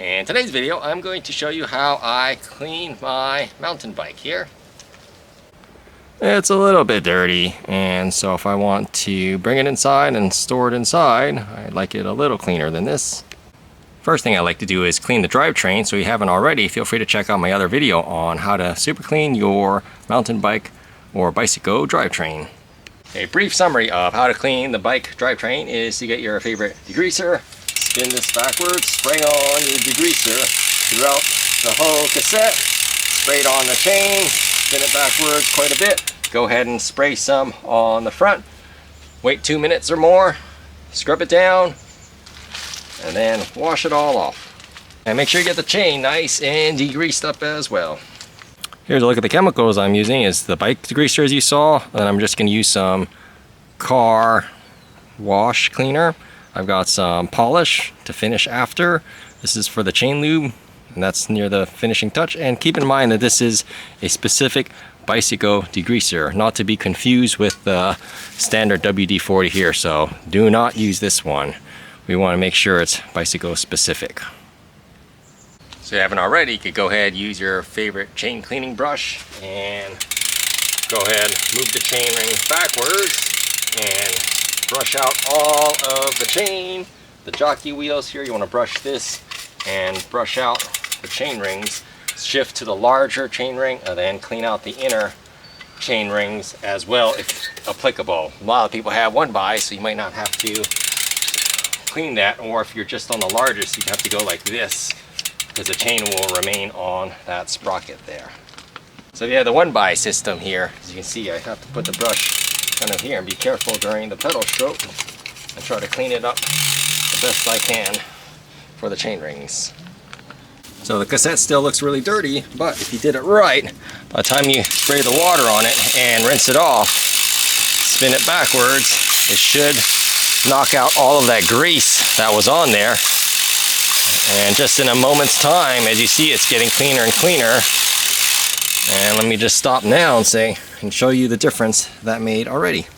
In today's video, I'm going to show you how I clean my mountain bike here. It's a little bit dirty, and so if I want to bring it inside and store it inside, I'd like it a little cleaner than this. First thing I like to do is clean the drivetrain, so if you haven't already, feel free to check out my other video on how to super clean your mountain bike or bicycle drivetrain. A brief summary of how to clean the bike drivetrain is to get your favorite degreaser, spin this backwards, spray on your degreaser throughout the whole cassette, spray it on the chain, spin it backwards quite a bit, go ahead and spray some on the front, wait 2 minutes or more, scrub it down, and then wash it all off. And make sure you get the chain nice and degreased up as well. Here's a look at the chemicals I'm using. Is the bike degreaser as you saw, and I'm just going to use some car wash cleaner. I've got some polish to finish after. This is for the chain lube, and that's near the finishing touch. And keep in mind that this is a specific bicycle degreaser, not to be confused with the standard WD-40 here, so do not use this one. We want to make sure it's bicycle specific. So if you haven't already, you could go ahead and use your favorite chain cleaning brush and go ahead, move the chain ring backwards and brush out all of the chain. The jockey wheels here, you want to brush this and brush out the chain rings. Shift to the larger chain ring and then clean out the inner chain rings as well if applicable. A lot of people have one by, so you might not have to clean that, or if you're just on the largest, you have to go like this, because the chain will remain on that sprocket there. So if you have the one by system here, as you can see, I have to put the brush kind of here and be careful during the pedal stroke and try to clean it up the best I can for the chain rings. So the cassette still looks really dirty, but if you did it right, by the time you spray the water on it and rinse it off, spin it backwards, it should knock out all of that grease that was on there. And just in a moment's time, as you see, it's getting cleaner and cleaner. And let me just stop now and show you the difference that made already.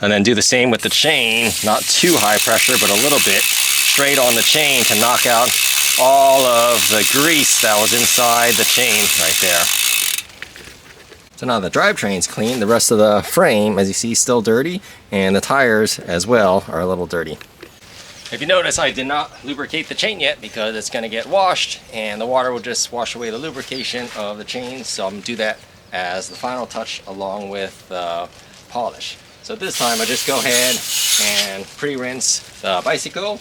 And then do the same with the chain, not too high pressure, but a little bit straight on the chain to knock out all of the grease that was inside the chain right there. So now the drivetrain's clean, the rest of the frame, as you see, is still dirty, and the tires as well are a little dirty. If you notice, I did not lubricate the chain yet because it's going to get washed and the water will just wash away the lubrication of the chain, so I'm going to do that as the final touch along with the polish. So this time I just go ahead and pre-rinse the bicycle.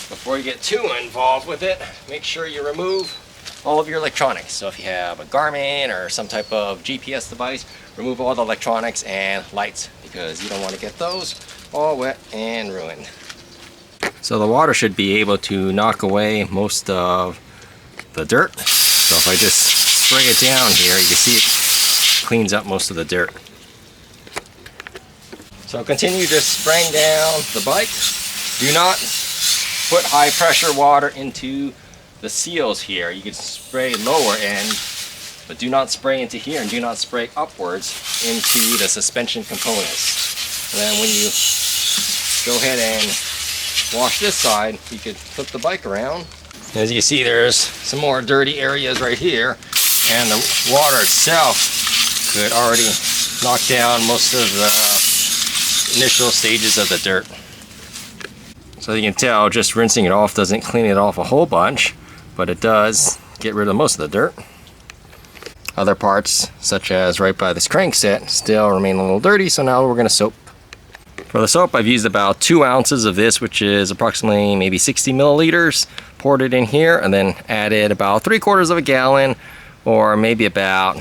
Before you get too involved with it, make sure you remove all of your electronics. So if you have a Garmin or some type of GPS device, remove all the electronics and lights, because you don't want to get those all wet and ruined. So the water should be able to knock away most of the dirt. So if I just spray it down here, you can see it cleans up most of the dirt. So continue just spraying down the bike. Do not put high pressure water into the seals here. You can spray lower end, but do not spray into here, and do not spray upwards into the suspension components. And then when you go ahead and wash this side, you could flip the bike around. As you can see, there's some more dirty areas right here, and the water itself could already knock down most of the initial stages of the dirt. So you can tell, just rinsing it off doesn't clean it off a whole bunch, but it does get rid of most of the dirt. Other parts, such as right by this crankset, still remain a little dirty, so now we're going to soap. For the soap, I've used about 2 ounces of this, which is approximately maybe 60 milliliters. Poured it in here and then added about 3/4 of a gallon, or maybe about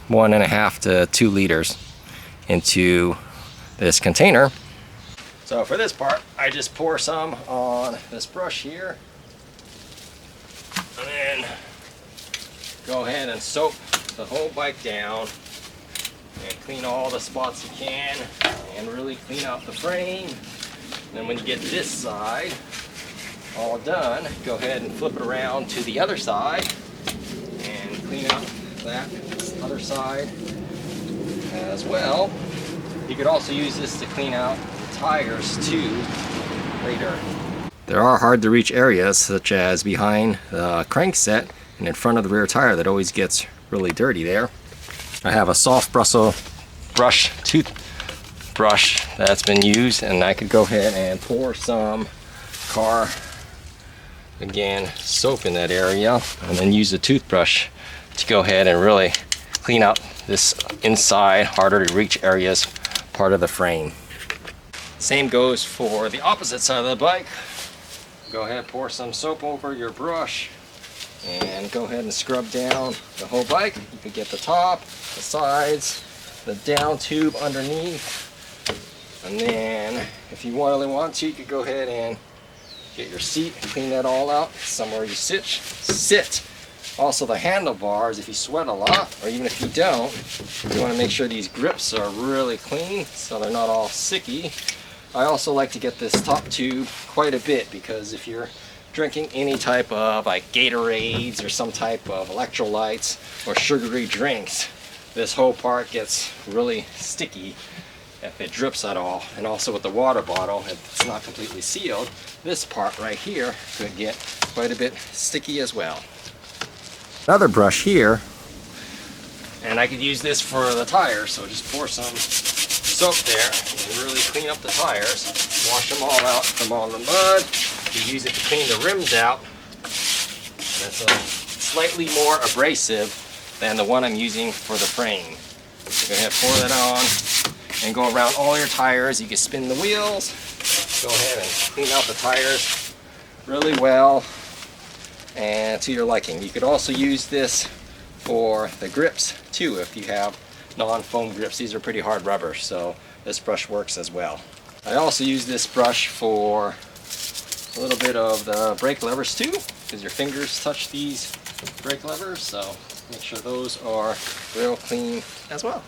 1.5 to 2 liters into this container. So for this part, I just pour some on this brush here, and then go ahead and soap the whole bike down and clean all the spots you can and really clean out the frame. And then when you get this side all done, go ahead and flip it around to the other side and clean out that other side as well. You could also use this to clean out the tires too later. There are hard to reach areas such as behind the crankset and in front of the rear tire that always gets really dirty there. I have a soft brush toothbrush that's been used, and I could go ahead and pour some car soap in that area, and then use the toothbrush to go ahead and really clean out this inside harder to reach areas part of the frame. Same goes for the opposite side of the bike. Go ahead, pour some soap over your brush and go ahead and scrub down the whole bike. You can get the top, the sides, the down tube underneath, and then if you really want to, you could go ahead and get your seat and clean that all out somewhere you sit. Also the handlebars, if you sweat a lot, or even if you don't, you want to make sure these grips are really clean so they're not all sticky. I also like to get this top tube quite a bit, because if you're drinking any type of like Gatorades or some type of electrolytes or sugary drinks, this whole part gets really sticky if it drips at all. And also with the water bottle, if it's not completely sealed, this part right here could get quite a bit sticky as well. Another brush here, and I could use this for the tires, so just pour some soap there and really clean up the tires, wash them all out from all the mud. You use it to clean the rims out. That's slightly more abrasive than the one I'm using for the frame. So go ahead, pour that on and go around all your tires. You can spin the wheels, go ahead and clean out the tires really well and to your liking. You could also use this for the grips too if you have non-foam grips. These are pretty hard rubber, so this brush works as well. I also use this brush for a little bit of the brake levers too, because your fingers touch these brake levers, so make sure those are real clean as well.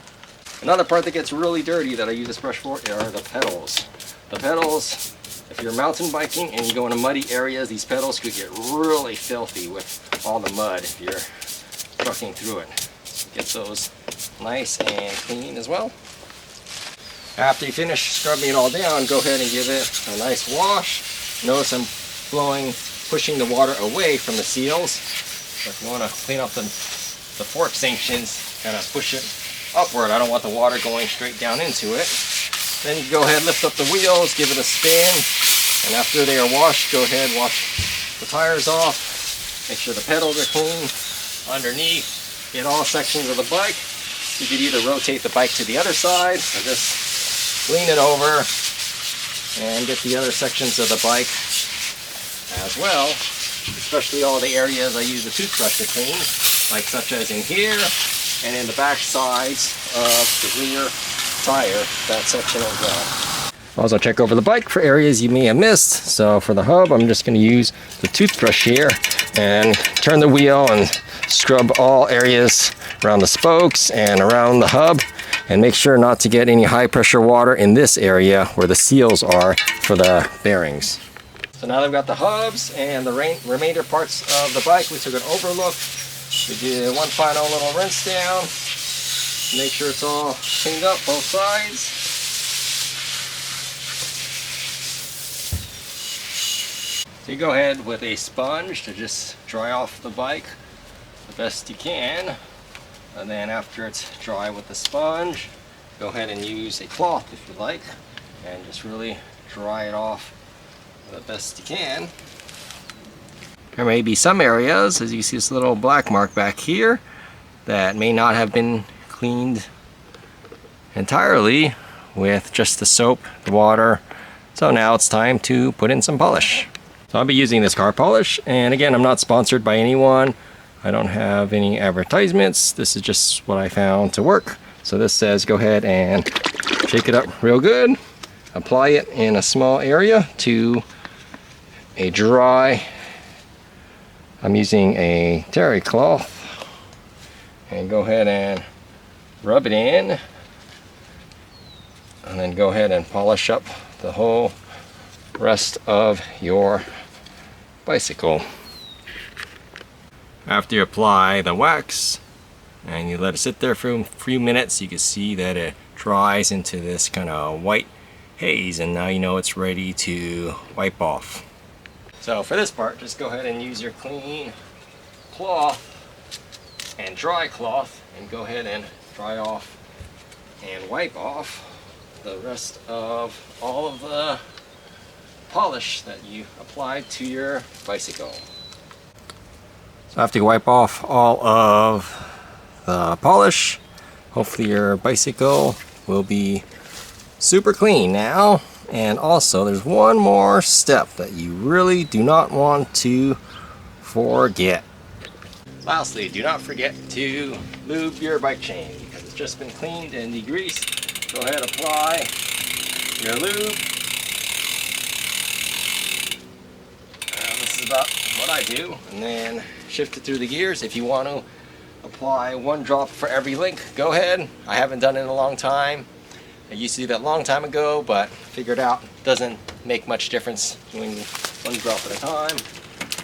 Another part that gets really dirty that I use this brush for are the pedals. The pedals, if you're mountain biking and you go into muddy areas, these pedals could get really filthy with all the mud if you're trucking through it. So get those nice and clean as well. After you finish scrubbing it all down, go ahead and give it a nice wash. Notice I'm pushing the water away from the seals. So if you want to clean up the fork sanctions, kind of push it upward. I don't want the water going straight down into it. Then you go ahead, lift up the wheels, give it a spin, and after they are washed, go ahead, wash the tires off. Make sure the pedals are clean underneath. Get all sections of the bike. You could either rotate the bike to the other side or just lean it over and get the other sections of the bike as well, especially all the areas I use the toothbrush to clean, like such as in here and in the back sides of the rear tire, that section as well. Also check over the bike for areas you may have missed. So for the hub, I'm just going to use the toothbrush here and turn the wheel and scrub all areas around the spokes and around the hub, and make sure not to get any high pressure water in this area where the seals are for the bearings. So now that we've got the hubs and the remainder parts of the bike, we took an overlook. We did one final little rinse down. Make sure it's all cleaned up, both sides. So you go ahead with a sponge to just dry off the bike the best you can. And then after it's dry with the sponge, go ahead and use a cloth if you like, and just really dry it off the best you can. There may be some areas, as you see this little black mark back here, that may not have been cleaned entirely with just the soap, the water. So now it's time to put in some polish. So I'll be using this car polish, and again, I'm not sponsored by anyone. I don't have any advertisements. This is just what I found to work. So this says go ahead and shake it up real good, apply it in a small area to a dry, I'm using a terry cloth, and go ahead and rub it in, and then go ahead and polish up the whole rest of your bicycle. After you apply the wax and you let it sit there for a few minutes, you can see that it dries into this kind of white haze, and now you know it's ready to wipe off. So for this part, just go ahead and use your clean cloth and dry cloth and go ahead and dry off and wipe off the rest of all of the polish that you applied to your bicycle. So after you wipe off all of the polish, hopefully your bicycle will be super clean now. And also there's one more step that you really do not want to forget. Lastly, do not forget to lube your bike chain because it's just been cleaned and degreased. Go ahead, apply your lube. This is about what I do, and then shift it through the gears. If you want to apply one drop for every link, go ahead. I haven't done it in a long time. I used to do that a long time ago, but figured out it doesn't make much difference doing one drop at a time.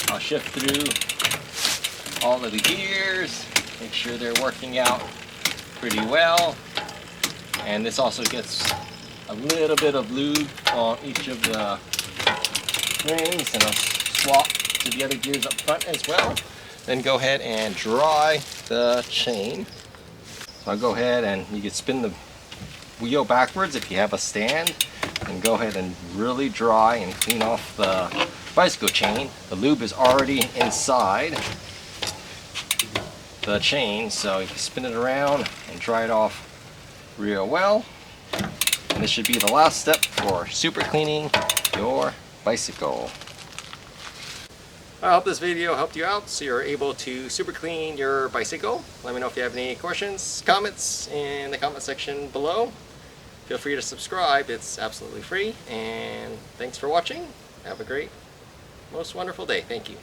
I'll shift through all of the gears, make sure they're working out pretty well. And this also gets a little bit of lube on each of the rings, and I'll swap to the other gears up front as well. Then go ahead and dry the chain. So I'll go ahead and you can spin the wheel backwards if you have a stand, and go ahead and really dry and clean off the bicycle chain. The lube is already inside the chain, so you can spin it around and dry it off real well. And this should be the last step for super cleaning your bicycle. I hope this video helped you out so you're able to super clean your bicycle. Let me know if you have any questions, comments in the comment section below. Feel free to subscribe, it's absolutely free. And thanks for watching. Have a great, most wonderful day. Thank you.